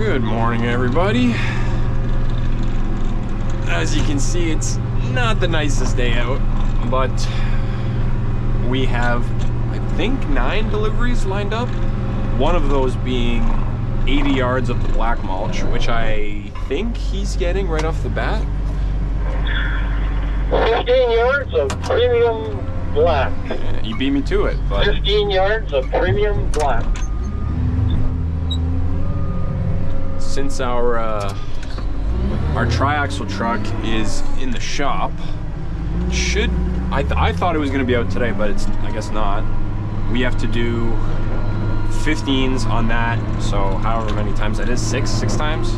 Good morning, everybody. As you can see, it's not the nicest day out, but we have, I think, 9 deliveries lined up. One of those being 80 yards of the black mulch, which I think he's getting right off the bat. 15 yards of premium black. Yeah, you beat me to it, but 15 yards of premium black. since our triaxle truck is in the shop, I thought it was going to be out today, but it's, I guess, not. We have to do 15s on that, so however many times that is, six times.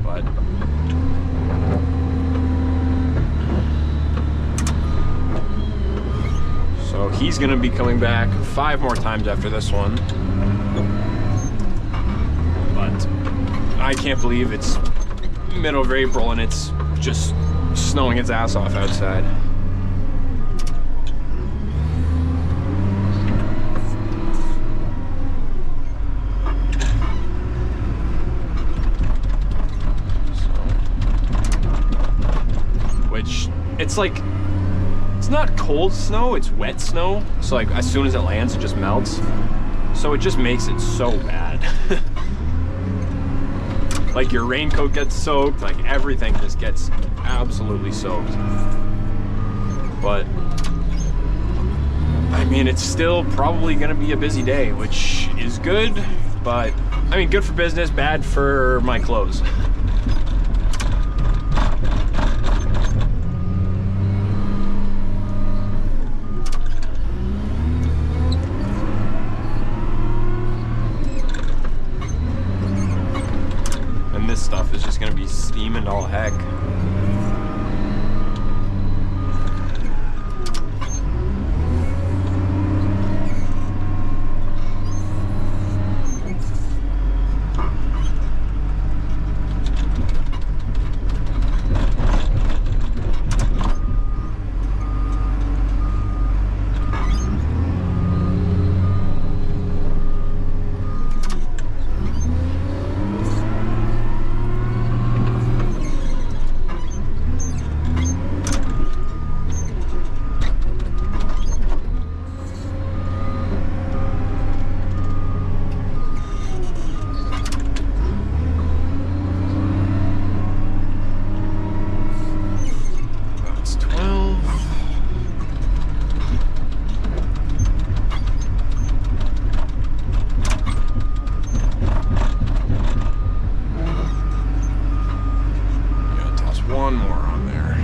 But so he's going to be coming back 5 more times after this one. But I can't believe it's middle of April and it's just snowing its ass off outside. Which, it's like, it's not cold snow, it's wet snow. So like, as soon as it lands, it just melts. So it just makes it so bad. Like your raincoat gets soaked, like everything just gets absolutely soaked. But I mean, it's still probably gonna be a busy day, which is good, but I mean, good for business, bad for my clothes. This stuff is just gonna be steaming all heck. One more on there.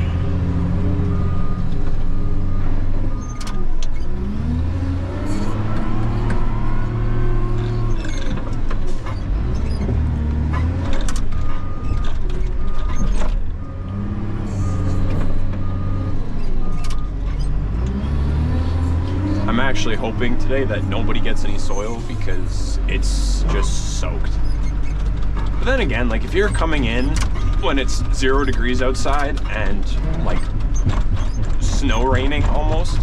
I'm actually hoping today that nobody gets any soil because it's just soaked. But then again, like if you're coming in when it's 0 degrees outside and like snow raining almost,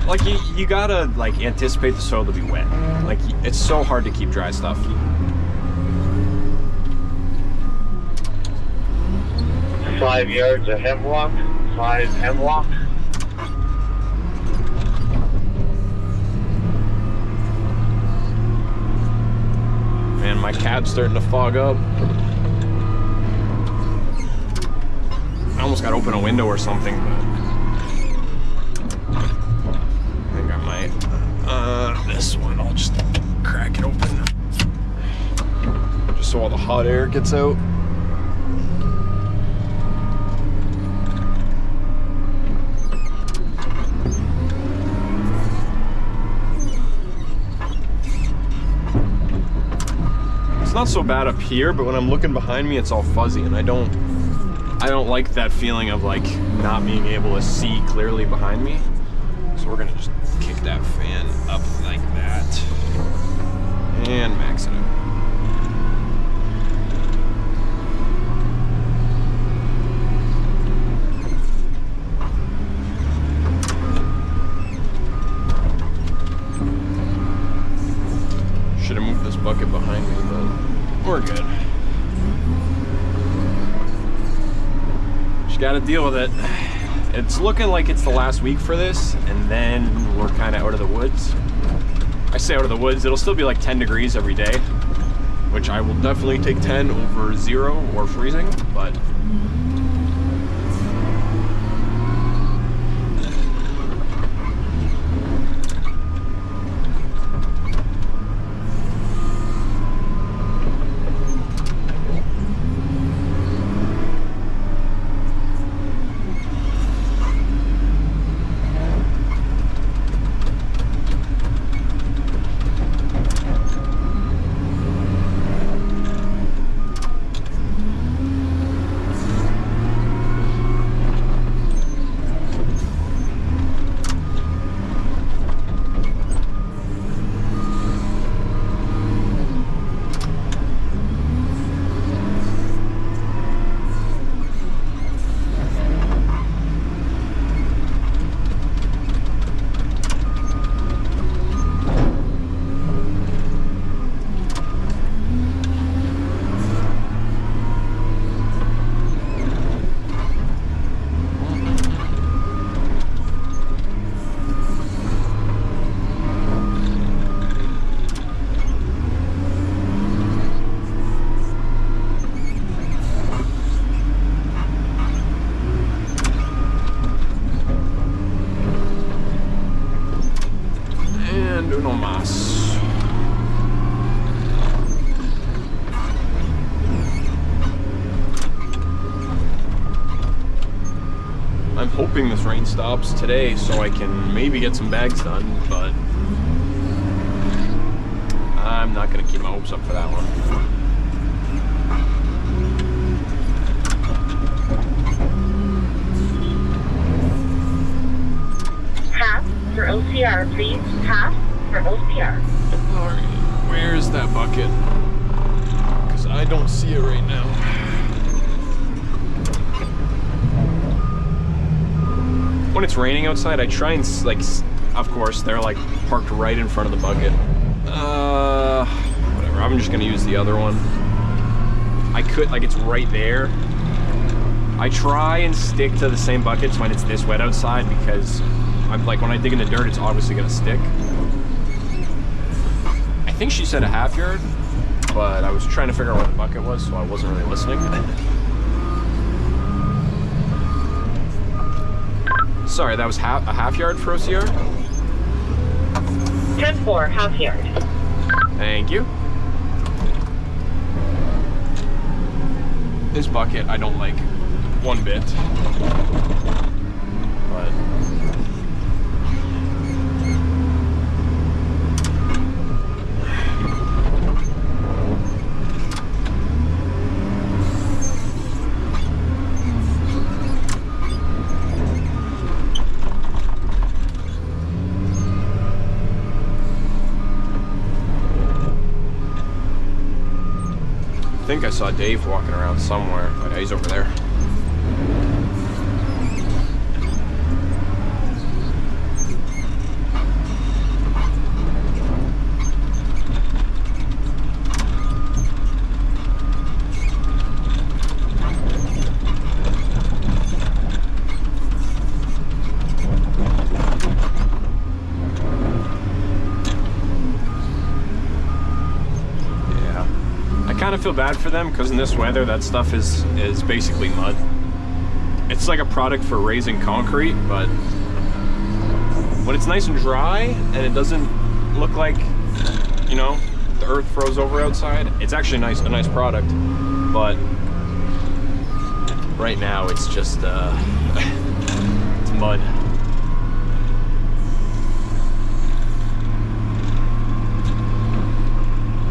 like you gotta like anticipate the soil to be wet. Like it's so hard to keep dry stuff. Five yards of hemlock. 5 hemlock. Man, my cab's starting to fog up. I almost got to open a window or something, but I think I might. This one, I'll just crack it open. Just so all the hot air gets out. It's not so bad up here, but when I'm looking behind me, it's all fuzzy, and I don't like that feeling of like not being able to see clearly behind me. So we're gonna just kick that fan up like that and max it out. Should have moved this bucket behind. behind me, but we're good. Just gotta deal with it. It's looking like it's the last week for this, and then we're kind of out of the woods. I say out of the woods, it'll still be like 10 degrees every day, which I will definitely take 10 over 0 or freezing, but uno más. I'm hoping this rain stops today so I can maybe get some bags done, but I'm not gonna keep my hopes up for that one. Pass for OCR, please. Pass for OCR. Alright, where's that bucket? Because I don't see it right now. When it's raining outside, I try and, like, of course, they're like parked right in front of the bucket. Whatever, I'm just gonna use the other one. I could, like, it's right there. I try and stick to the same buckets when it's this wet outside because I'm like, when I dig in the dirt, it's obviously gonna stick. I think she said a half yard, but I was trying to figure out what the bucket was, so I wasn't really listening. Sorry, that was a half yard for OCR? 10-4, half yard. Thank you. This bucket I don't like one bit. But I think I saw Dave walking around somewhere. Oh, yeah, he's over there. I kind of feel bad for them because in this weather that stuff is basically mud. It's like a product for raising concrete, but when it's nice and dry and it doesn't look like, you know, the earth froze over outside, it's actually a nice product. But right now it's just it's mud.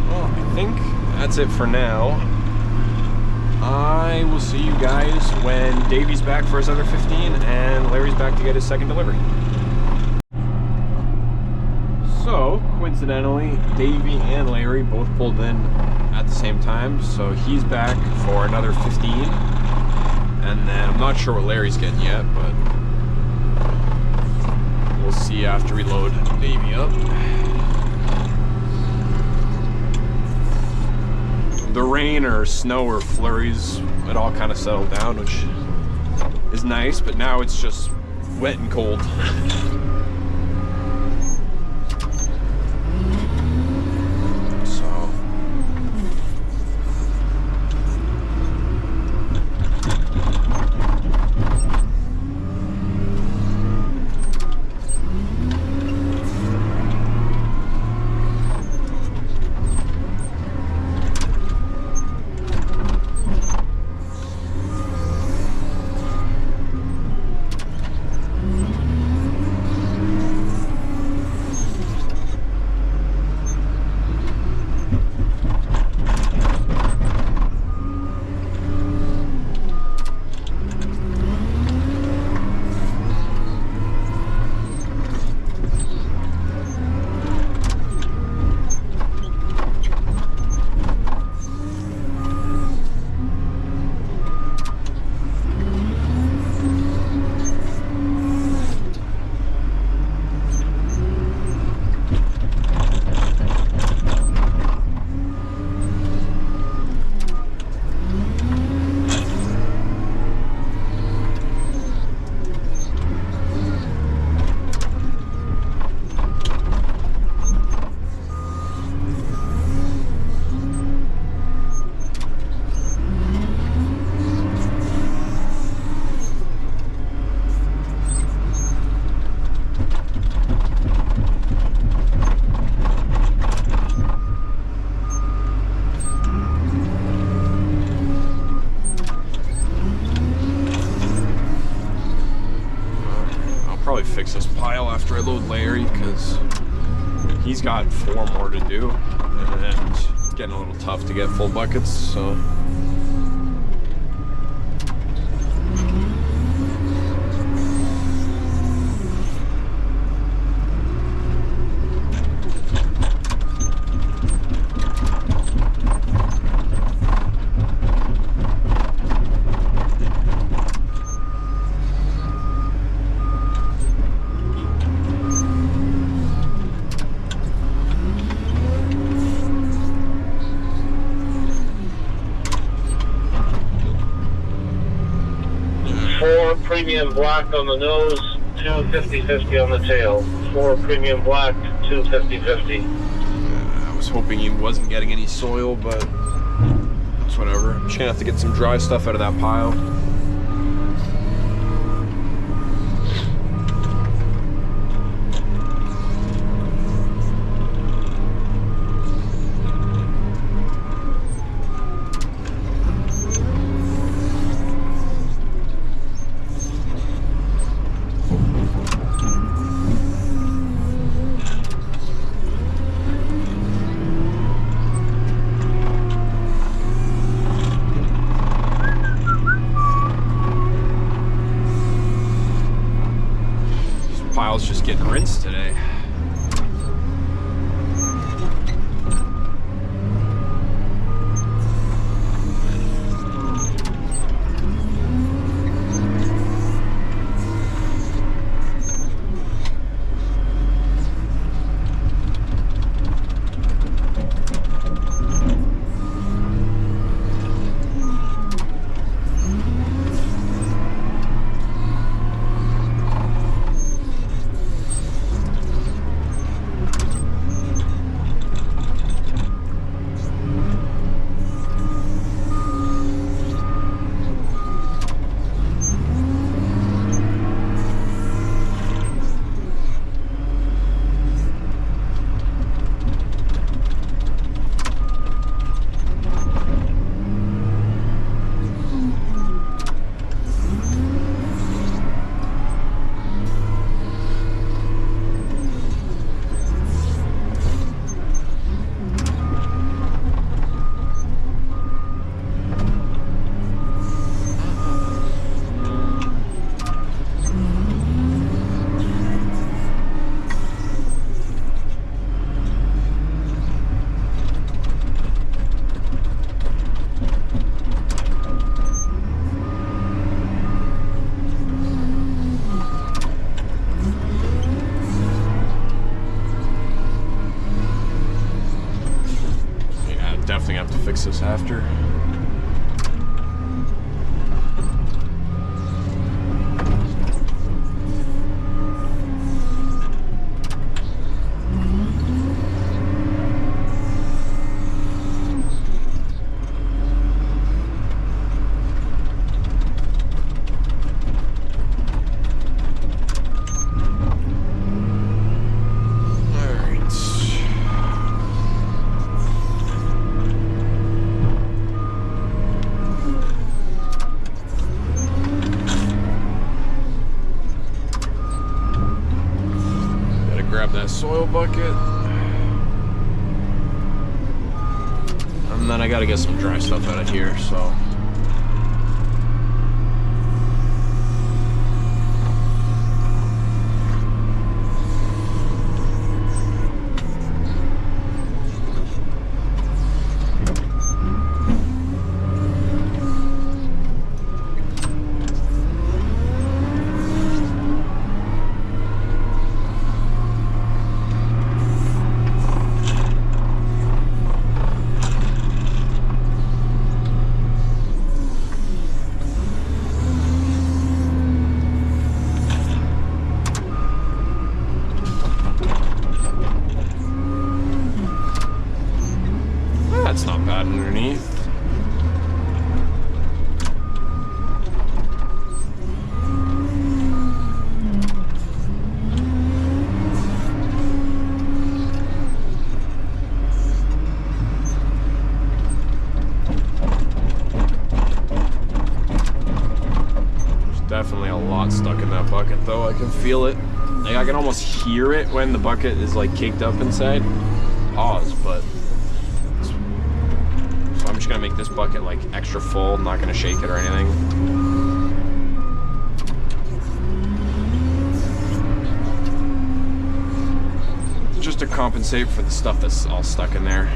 Well, I think that's it for now. I will see you guys when Davey's back for his other 15 and Larry's back to get his second delivery. So, coincidentally, Davey and Larry both pulled in at the same time, so he's back for another 15. And then I'm not sure what Larry's getting yet, but we'll see after we load Davey up. the rain or snow or flurries, it all kind of settled down, which is nice, but now it's just wet and cold. Fix this pile after I load Larry, because he's got 4 more to do, and it's getting a little tough to get full buckets, so. Premium black on the nose, 2 50/50 on the tail. 4 premium black, 2 50/50. I was hoping he wasn't getting any soil, but it's whatever. I'm just gonna have to get some dry stuff out of that pile. gonna have to fix this after. Grab that soil bucket. And then I gotta get some dry stuff out of here, so. That's not bad underneath. There's definitely a lot stuck in that bucket though. I can feel it. Like I can almost hear it when the bucket is like caked up inside. Pause, but I'm just gonna make this bucket like extra full. I'm not gonna shake it or anything. Just to compensate for the stuff that's all stuck in there.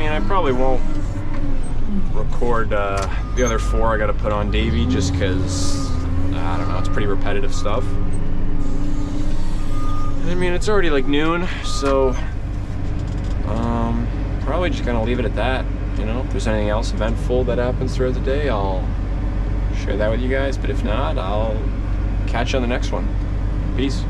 I probably won't record the other 4 I gotta put on Davey just because, I don't know, it's pretty repetitive stuff. I mean, it's already like noon, so probably just gonna leave it at that. You know, if there's anything else eventful that happens throughout the day, I'll share that with you guys, but if not, I'll catch you on the next one. Peace.